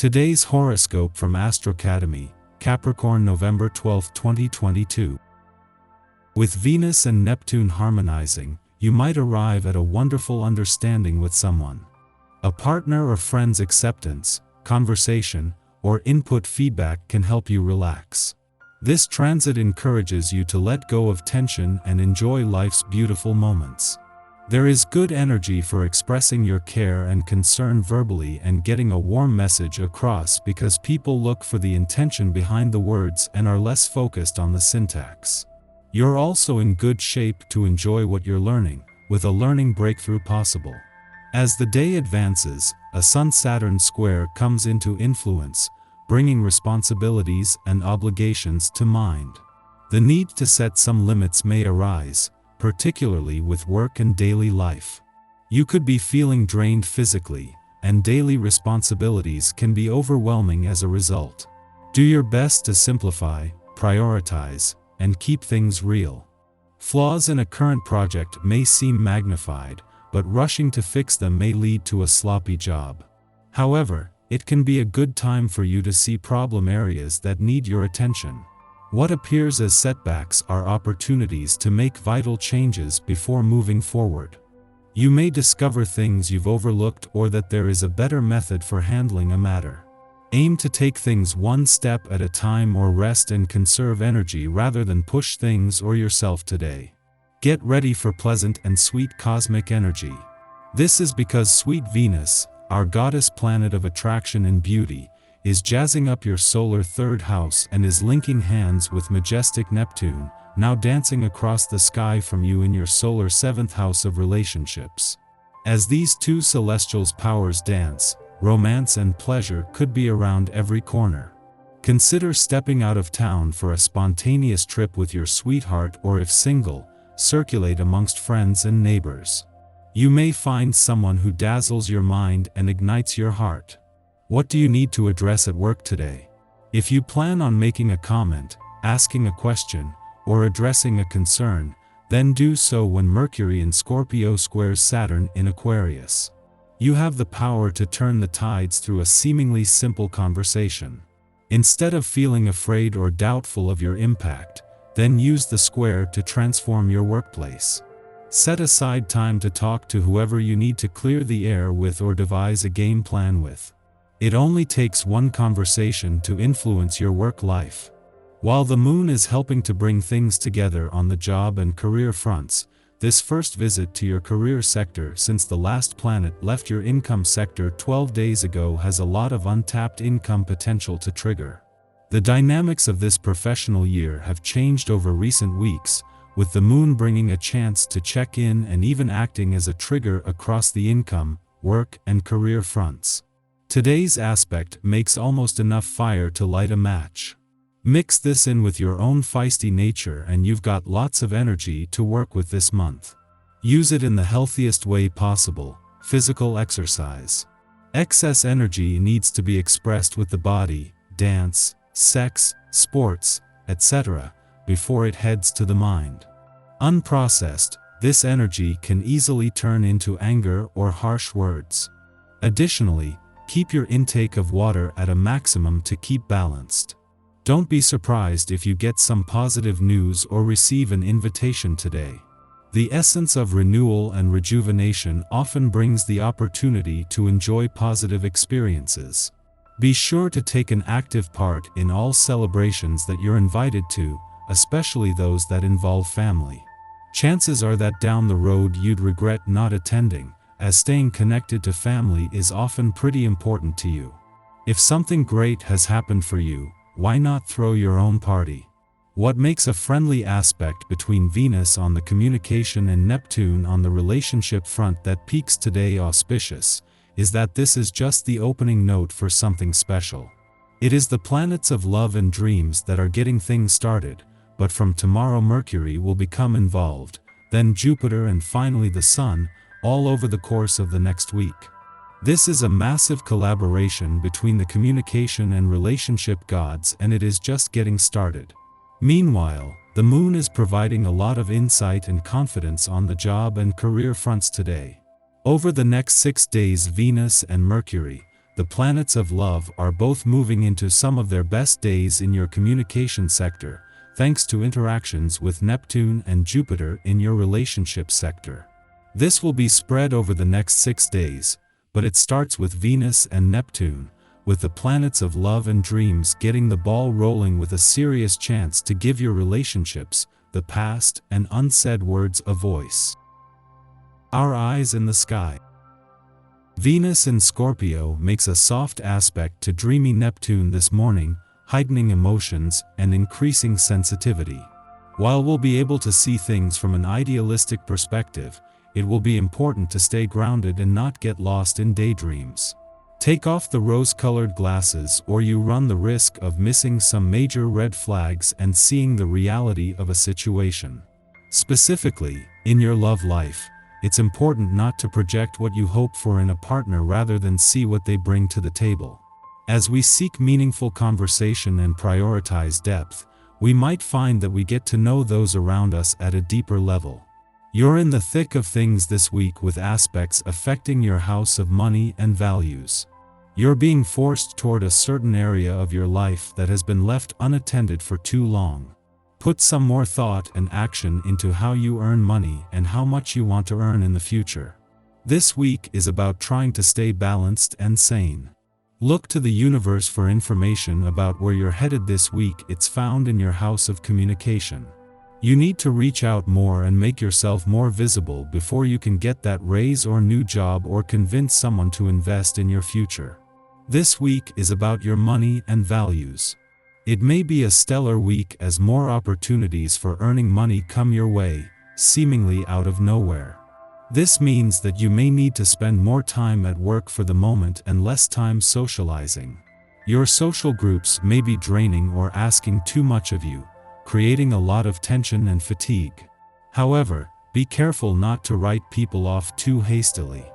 Today's horoscope from Astrocademy, Capricorn November 12, 2022. With Venus and Neptune harmonizing, you might arrive at a wonderful understanding with someone. A partner or friend's acceptance, conversation, or input feedback can help you relax. This transit encourages you to let go of tension and enjoy life's beautiful moments. There is good energy for expressing your care and concern verbally and getting a warm message across because people look for the intention behind the words and are less focused on the syntax. You're also in good shape to enjoy what you're learning, with a learning breakthrough possible. As the day advances, a Sun-Saturn square comes into influence, bringing responsibilities and obligations to mind. The need to set some limits may arise, particularly with work and daily life. You could be feeling drained physically, and daily responsibilities can be overwhelming as a result. Do your best to simplify, prioritize, and keep things real. Flaws in a current project may seem magnified, but rushing to fix them may lead to a sloppy job. However, it can be a good time for you to see problem areas that need your attention. What appears as setbacks are opportunities to make vital changes before moving forward. You may discover things you've overlooked or that there is a better method for handling a matter. Aim to take things one step at a time or rest and conserve energy rather than push things or yourself today. Get ready for pleasant and sweet cosmic energy. This is because sweet Venus, our goddess planet of attraction and beauty, is jazzing up your solar third house and is linking hands with majestic Neptune, now dancing across the sky from you in your solar seventh house of relationships. As these two celestial powers dance, romance and pleasure could be around every corner. Consider stepping out of town for a spontaneous trip with your sweetheart, or if single, circulate amongst friends and neighbors. You may find someone who dazzles your mind and ignites your heart. What do you need to address at work today? If you plan on making a comment, asking a question, or addressing a concern, then do so when Mercury in Scorpio squares Saturn in Aquarius. You have the power to turn the tides through a seemingly simple conversation. Instead of feeling afraid or doubtful of your impact, then use the square to transform your workplace. Set aside time to talk to whoever you need to clear the air with or devise a game plan with. It only takes one conversation to influence your work life. While the moon is helping to bring things together on the job and career fronts, this first visit to your career sector since the last planet left your income sector 12 days ago has a lot of untapped income potential to trigger. The dynamics of this professional year have changed over recent weeks, with the moon bringing a chance to check in and even acting as a trigger across the income, work, and career fronts. Today's aspect makes almost enough fire to light a match. Mix this in with your own feisty nature and you've got lots of energy to work with this month. Use it in the healthiest way possible, physical exercise. Excess energy needs to be expressed with the body, dance, sex, sports, etc., before it heads to the mind. Unprocessed, this energy can easily turn into anger or harsh words. Additionally, keep your intake of water at a maximum to keep balanced. Don't be surprised if you get some positive news or receive an invitation today. The essence of renewal and rejuvenation often brings the opportunity to enjoy positive experiences. Be sure to take an active part in all celebrations that you're invited to, especially those that involve family. Chances are that down the road you'd regret not attending, as staying connected to family is often pretty important to you. If something great has happened for you, why not throw your own party? What makes a friendly aspect between Venus on the communication and Neptune on the relationship front that peaks today auspicious, is that this is just the opening note for something special. It is the planets of love and dreams that are getting things started, but from tomorrow Mercury will become involved, then Jupiter and finally the Sun, all over the course of the next week. This is a massive collaboration between the communication and relationship gods, and it is just getting started. Meanwhile, the moon is providing a lot of insight and confidence on the job and career fronts today. Over the next 6 days, Venus and Mercury, the planets of love are both moving into some of their best days in your communication sector, thanks to interactions with Neptune and Jupiter in your relationship sector. This will be spread over the next 6 days, but it starts with Venus and Neptune, with the planets of love and dreams getting the ball rolling with a serious chance to give your relationships, the past and unsaid words, a voice. Our eyes in the sky. Venus in Scorpio makes a soft aspect to dreamy Neptune this morning, heightening emotions and increasing sensitivity. While we'll be able to see things from an idealistic perspective, it will be important to stay grounded and not get lost in daydreams. Take off the rose-colored glasses or you run the risk of missing some major red flags and seeing the reality of a situation. Specifically, in your love life, it's important not to project what you hope for in a partner rather than see what they bring to the table. As we seek meaningful conversation and prioritize depth, we might find that we get to know those around us at a deeper level. You're in the thick of things this week with aspects affecting your house of money and values. You're being forced toward a certain area of your life that has been left unattended for too long. Put some more thought and action into how you earn money and how much you want to earn in the future. This week is about trying to stay balanced and sane. Look to the universe for information about where you're headed this week. It's found in your house of communication. You need to reach out more and make yourself more visible before you can get that raise or new job or convince someone to invest in your future. This week is about your money and values. It may be a stellar week as more opportunities for earning money come your way, seemingly out of nowhere. This means that you may need to spend more time at work for the moment and less time socializing. Your social groups may be draining or asking too much of you, creating a lot of tension and fatigue. However, be careful not to write people off too hastily.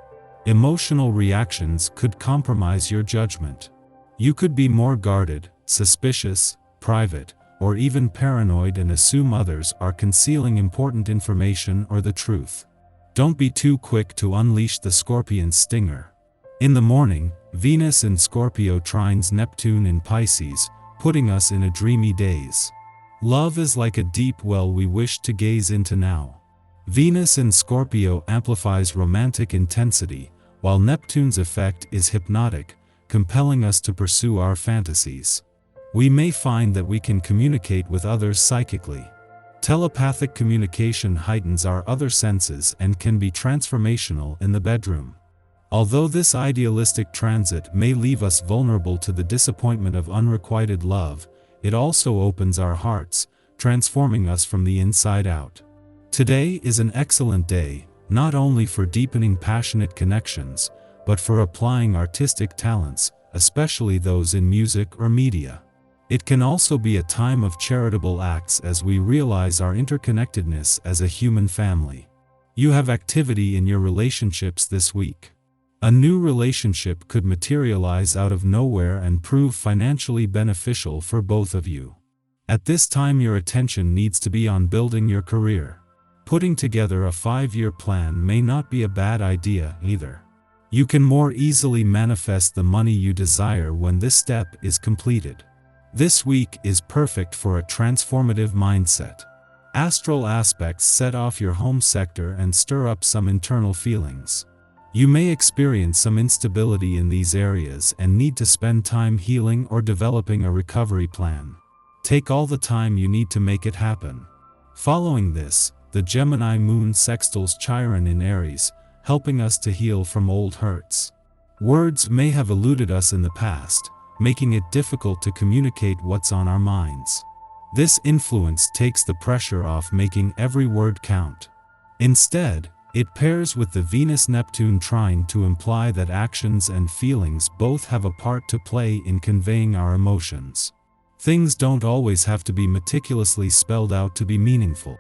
Emotional reactions could compromise your judgment. You could be more guarded, suspicious, private, or even paranoid and assume others are concealing important information or the truth. Don't be too quick to unleash the Scorpion stinger. In the morning, Venus in Scorpio trines Neptune in Pisces, putting us in a dreamy daze. Love is like a deep well we wish to gaze into now. Venus in Scorpio amplifies romantic intensity, while Neptune's effect is hypnotic, compelling us to pursue our fantasies. We may find that we can communicate with others psychically. Telepathic communication heightens our other senses and can be transformational in the bedroom. Although this idealistic transit may leave us vulnerable to the disappointment of unrequited love, it also opens our hearts, transforming us from the inside out. Today is an excellent day, not only for deepening passionate connections, but for applying artistic talents, especially those in music or media. It can also be a time of charitable acts as we realize our interconnectedness as a human family. You have activity in your relationships this week. A new relationship could materialize out of nowhere and prove financially beneficial for both of you. At this time, your attention needs to be on building your career. Putting together a 5-year plan may not be a bad idea either. You can more easily manifest the money you desire when this step is completed. This week is perfect for a transformative mindset. Astral aspects set off your home sector and stir up some internal feelings. You may experience some instability in these areas and need to spend time healing or developing a recovery plan. Take all the time you need to make it happen. Following this, the Gemini moon sextiles Chiron in Aries, helping us to heal from old hurts. Words may have eluded us in the past, making it difficult to communicate what's on our minds. This influence takes the pressure off making every word count. Instead, it pairs with the Venus-Neptune trine to imply that actions and feelings both have a part to play in conveying our emotions. Things don't always have to be meticulously spelled out to be meaningful.